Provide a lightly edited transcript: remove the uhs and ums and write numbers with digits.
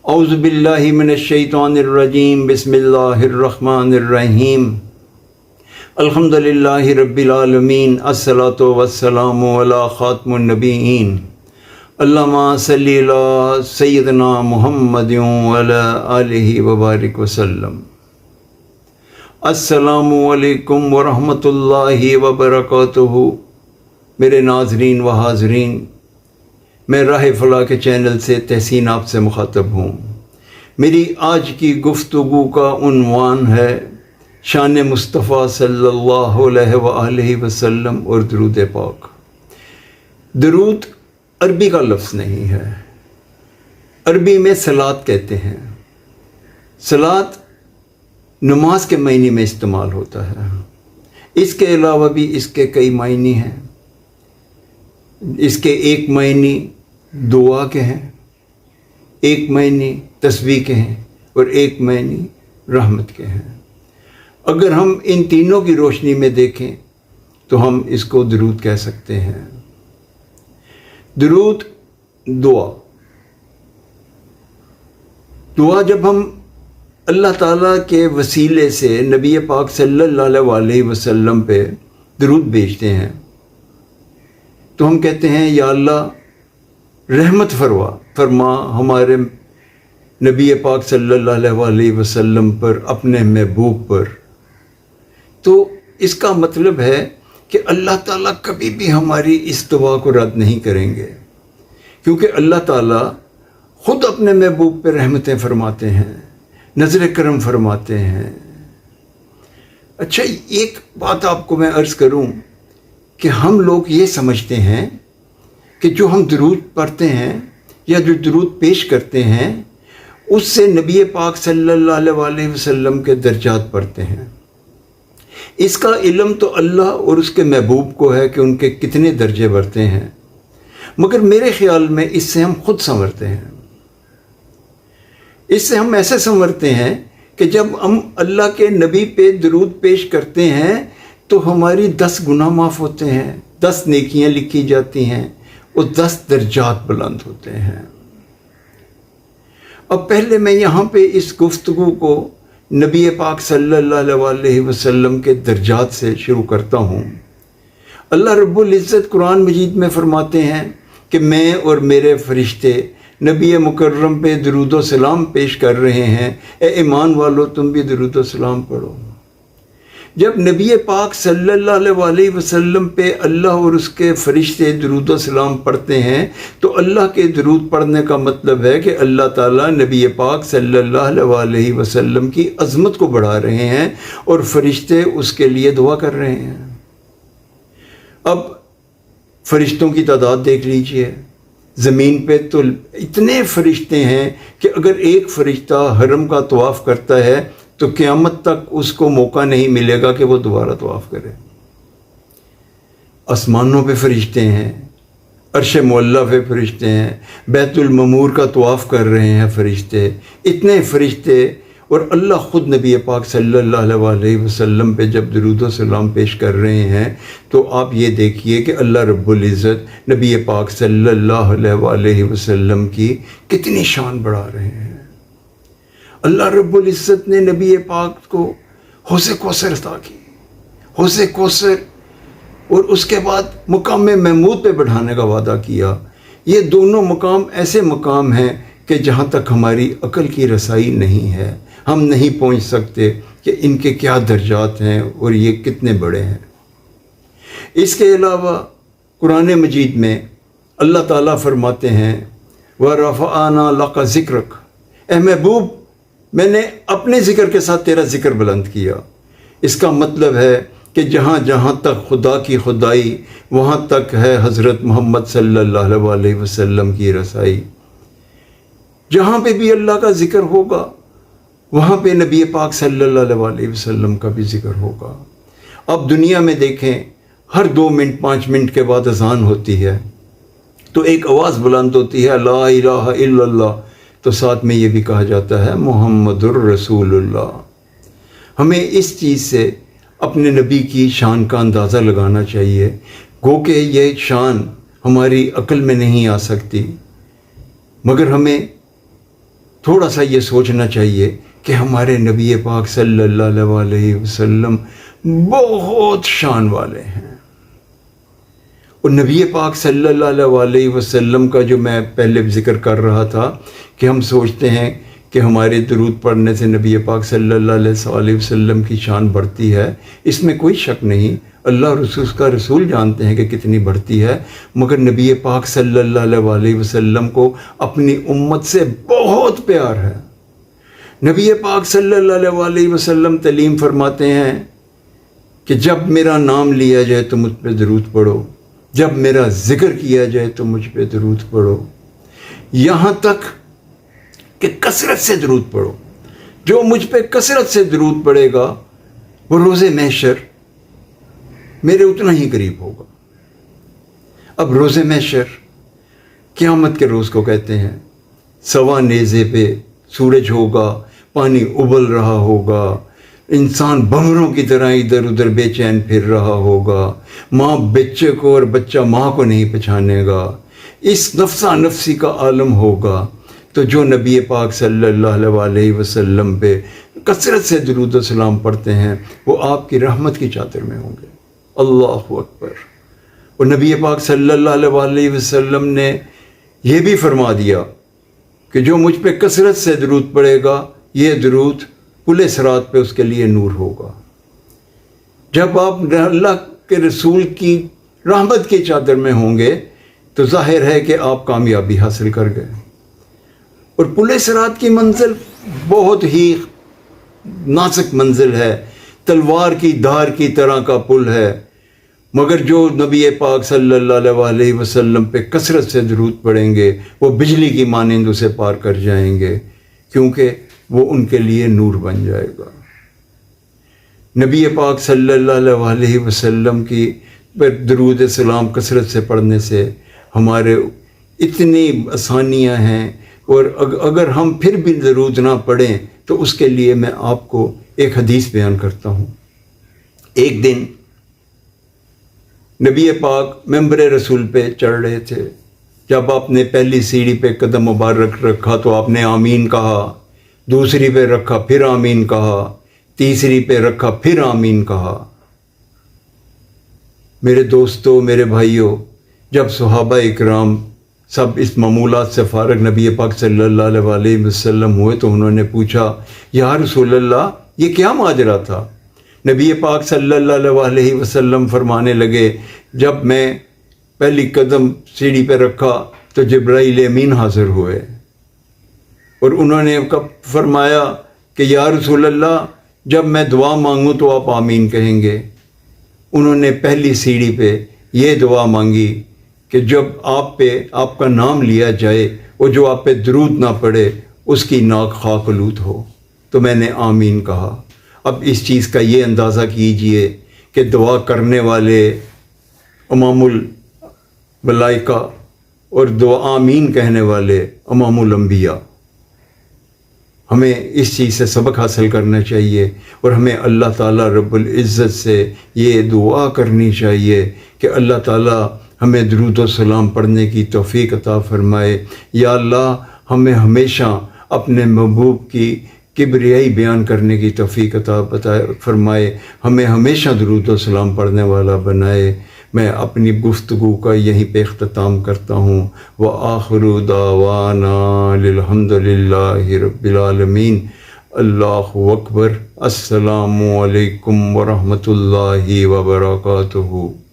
اعوذ باللہ من الشیطان الرجیم بسم اللہ الرحمن الرحیم الحمد للہ رب العالمین الصلاۃ والسلام علی خاتم النبیین اللہم صلی علی سیدنا محمد وعلی آلہ وبارک وسلم۔ السلام علیکم ورحمۃ اللہ وبرکاتہ۔ میرے ناظرین و حاضرین، میں راہ فلاح کے چینل سے تحسین آپ سے مخاطب ہوں۔ میری آج کی گفتگو کا عنوان ہے شان مصطفیٰ صلی اللہ علیہ وآلہ وسلم اور درود پاک۔ درود عربی کا لفظ نہیں ہے، عربی میں صلاۃ کہتے ہیں۔ صلاۃ نماز کے معنی میں استعمال ہوتا ہے، اس کے علاوہ بھی اس کے کئی معنی ہیں۔ اس کے ایک معنی دعا کے ہیں، ایک معنی تسبیح کے ہیں اور ایک معنی رحمت کے ہیں۔ اگر ہم ان تینوں کی روشنی میں دیکھیں تو ہم اس کو درود کہہ سکتے ہیں۔ درود دعا جب ہم اللہ تعالیٰ کے وسیلے سے نبی پاک صلی اللہ علیہ وسلم پہ درود بھیجتے ہیں تو ہم کہتے ہیں یا اللہ رحمت فرما ہمارے نبی پاک صلی اللہ علیہ وسلم پر، اپنے محبوب پر۔ تو اس کا مطلب ہے کہ اللہ تعالیٰ کبھی بھی ہماری اس دعا کو رد نہیں کریں گے، کیونکہ اللہ تعالیٰ خود اپنے محبوب پہ رحمتیں فرماتے ہیں، نظر کرم فرماتے ہیں۔ اچھا، ایک بات آپ کو میں عرض کروں کہ ہم لوگ یہ سمجھتے ہیں کہ جو ہم درود پڑھتے ہیں یا جو درود پیش کرتے ہیں اس سے نبی پاک صلی اللہ علیہ وسلم کے درجات بڑھتے ہیں۔ اس کا علم تو اللہ اور اس کے محبوب کو ہے کہ ان کے کتنے درجے بڑھتے ہیں، مگر میرے خیال میں اس سے ہم خود سنورتے ہیں۔ اس سے ہم ایسے سنورتے ہیں کہ جب ہم اللہ کے نبی پہ درود پیش کرتے ہیں تو ہماری 10 گناہ معاف ہوتے ہیں، 10 نیکیاں لکھی جاتی ہیں اور 10 درجات بلند ہوتے ہیں۔ اب پہلے میں یہاں پہ اس گفتگو کو نبی پاک صلی اللہ علیہ وسلم کے درجات سے شروع کرتا ہوں۔ اللہ رب العزت قرآن مجید میں فرماتے ہیں کہ میں اور میرے فرشتے نبی مکرم پہ درود و سلام پیش کر رہے ہیں، اے ایمان والو تم بھی درود و سلام پڑھو۔ جب نبی پاک صلی اللہ علیہ وسلم پہ اللہ اور اس کے فرشتے درود و سلام پڑھتے ہیں تو اللہ کے درود پڑھنے کا مطلب ہے کہ اللہ تعالیٰ نبی پاک صلی اللہ علیہ وسلم کی عظمت کو بڑھا رہے ہیں اور فرشتے اس کے لیے دعا کر رہے ہیں۔ اب فرشتوں کی تعداد دیکھ لیجئے، زمین پہ تو اتنے فرشتے ہیں کہ اگر ایک فرشتہ حرم کا طواف کرتا ہے تو قیامت تک اس کو موقع نہیں ملے گا کہ وہ دوبارہ طواف کرے۔ آسمانوں پہ فرشتے ہیں، عرش معلیٰ پہ فرشتے ہیں، بیت المعمور کا طواف کر رہے ہیں فرشتے، اتنے فرشتے، اور اللہ خود نبی پاک صلی اللہ علیہ وسلم پہ جب درود و سلام پیش کر رہے ہیں تو آپ یہ دیکھیے کہ اللہ رب العزت نبی پاک صلی اللہ علیہ وسلم کی کتنی شان بڑھا رہے ہیں۔ اللہ رب العزت نے نبی پاک کو حوض کوثر عطا کی، حوض کوثر، اور اس کے بعد مقام محمود پہ بڑھانے کا وعدہ کیا۔ یہ دونوں مقام ایسے مقام ہیں کہ جہاں تک ہماری عقل کی رسائی نہیں ہے، ہم نہیں پہنچ سکتے کہ ان کے کیا درجات ہیں اور یہ کتنے بڑے ہیں۔ اس کے علاوہ قرآن مجید میں اللہ تعالیٰ فرماتے ہیں وَرَفَعَنَا لَكَ ذِكْرَكَ، اے محبوب میں نے اپنے ذکر کے ساتھ تیرا ذکر بلند کیا۔ اس کا مطلب ہے کہ جہاں جہاں تک خدا کی خدائی وہاں تک ہے حضرت محمد صلی اللہ علیہ وسلم کی رسائی۔ جہاں پہ بھی اللہ کا ذکر ہوگا وہاں پہ نبی پاک صلی اللہ علیہ وسلم کا بھی ذکر ہوگا۔ اب دنیا میں دیکھیں، ہر 2 منٹ 5 منٹ کے بعد اذان ہوتی ہے تو ایک آواز بلند ہوتی ہے لا الہ الا اللہ، تو ساتھ میں یہ بھی کہا جاتا ہے محمد الرسول اللہ۔ ہمیں اس چیز سے اپنے نبی کی شان کا اندازہ لگانا چاہیے، گو کہ یہ شان ہماری عقل میں نہیں آ سکتی، مگر ہمیں تھوڑا سا یہ سوچنا چاہیے کہ ہمارے نبی پاک صلی اللہ علیہ وسلم بہت شان والے ہیں. اور نبی پاک صلی اللہ علیہ وسلم کا جو میں پہلے ذکر کر رہا تھا کہ ہم سوچتے ہیں کہ ہمارے درود پڑھنے سے نبی پاک صلی اللہ علیہ وسلم کی شان بڑھتی ہے، اس میں کوئی شک نہیں. اللہ رسول کا رسول جانتے ہیں کہ کتنی بڑھتی ہے، مگر نبی پاک صلی اللہ علیہ وسلم کو اپنی امت سے بہت پیار ہے. نبی پاک صلی اللہ علیہ وسلم تعلیم فرماتے ہیں کہ جب میرا نام لیا جائے تو مجھ پہ درود پڑھو، جب میرا ذکر کیا جائے تو مجھ پہ درود پڑھو، یہاں تک کہ کثرت سے درود پڑھو. جو مجھ پہ کثرت سے درود پڑھے گا وہ روز محشر میرے اتنا ہی قریب ہوگا. اب روز محشر قیامت کے روز کو کہتے ہیں. سوا نیزے پہ سورج ہوگا، پانی ابل رہا ہوگا، انسان بھنوروں کی طرح ادھر ادھر بے چین پھر رہا ہوگا، ماں بچے کو اور بچہ ماں کو نہیں پہچانے گا، اس نفسا نفسی کا عالم ہوگا. تو جو نبی پاک صلی اللہ علیہ وسلم پہ کثرت سے درود و سلام پڑھتے ہیں وہ آپ کی رحمت کی چادر میں ہوں گے. اللہ اکبر. اور نبی پاک صلی اللہ علیہ وسلم نے یہ بھی فرما دیا کہ جو مجھ پہ کثرت سے درود پڑھے گا یہ درود پل صراط پہ اس کے لیے نور ہوگا. جب آپ اللہ کے رسول کی رحمت کی چادر میں ہوں گے تو ظاہر ہے کہ آپ کامیابی حاصل کر گئے. اور پل صراط کی منزل بہت ہی نازک منزل ہے، تلوار کی دھار کی طرح کا پل ہے، مگر جو نبی پاک صلی اللہ علیہ وسلم پہ کثرت سے درود پڑھیں گے وہ بجلی کی مانند اسے پار کر جائیں گے، کیونکہ وہ ان کے لیے نور بن جائے گا. نبی پاک صلی اللہ علیہ وسلم کی پر درود سلام کثرت سے پڑھنے سے ہمارے اتنی آسانیاں ہیں. اور اگر ہم پھر بھی درود نہ پڑھیں تو اس کے لیے میں آپ کو ایک حدیث بیان کرتا ہوں. ایک دن نبی پاک ممبر رسول پہ چڑھ رہے تھے. جب آپ نے پہلی سیڑھی پہ قدم مبارک رکھا تو آپ نے آمین کہا، دوسری پہ رکھا پھر آمین کہا، تیسری پہ رکھا پھر آمین کہا. میرے دوستوں، میرے بھائیوں، جب صحابہ اکرام سب اس معمولات سے فارغ نبی پاک صلی اللہ علیہ وسلم ہوئے تو انہوں نے پوچھا، یا رسول اللہ یہ کیا ماجرا تھا؟ نبی پاک صلی اللہ علیہ وسلم فرمانے لگے، جب میں پہلی قدم سیڑھی پہ رکھا تو جبرائیل امین حاضر ہوئے اور انہوں نے فرمایا کہ یا رسول اللہ جب میں دعا مانگوں تو آپ آمین کہیں گے. انہوں نے پہلی سیڑھی پہ یہ دعا مانگی کہ جب آپ پہ آپ کا نام لیا جائے اور جو آپ پہ درود نہ پڑے اس کی ناک خاک آلود ہو. تو میں نے آمین کہا. اب اس چیز کا یہ اندازہ کیجئے کہ دعا کرنے والے امام الملائکہ اور دعا آمین کہنے والے امام الانبیاء. ہمیں اس چیز سے سبق حاصل کرنا چاہیے اور ہمیں اللہ تعالیٰ رب العزت سے یہ دعا کرنی چاہیے کہ اللہ تعالیٰ ہمیں درود و سلام پڑھنے کی توفیق عطا فرمائے. یا اللہ ہمیں ہمیشہ اپنے محبوب کی کبریائی بیان کرنے کی توفیق عطا فرمائے. ہمیں ہمیشہ درود و سلام پڑھنے والا بنائے. میں اپنی گفتگو کا یہیں پہ اختتام کرتا ہوں. وآخر دعوانا الحمد للہ رب العالمین. اللہ اکبر. السلام علیکم ورحمۃ اللہ وبرکاتہ.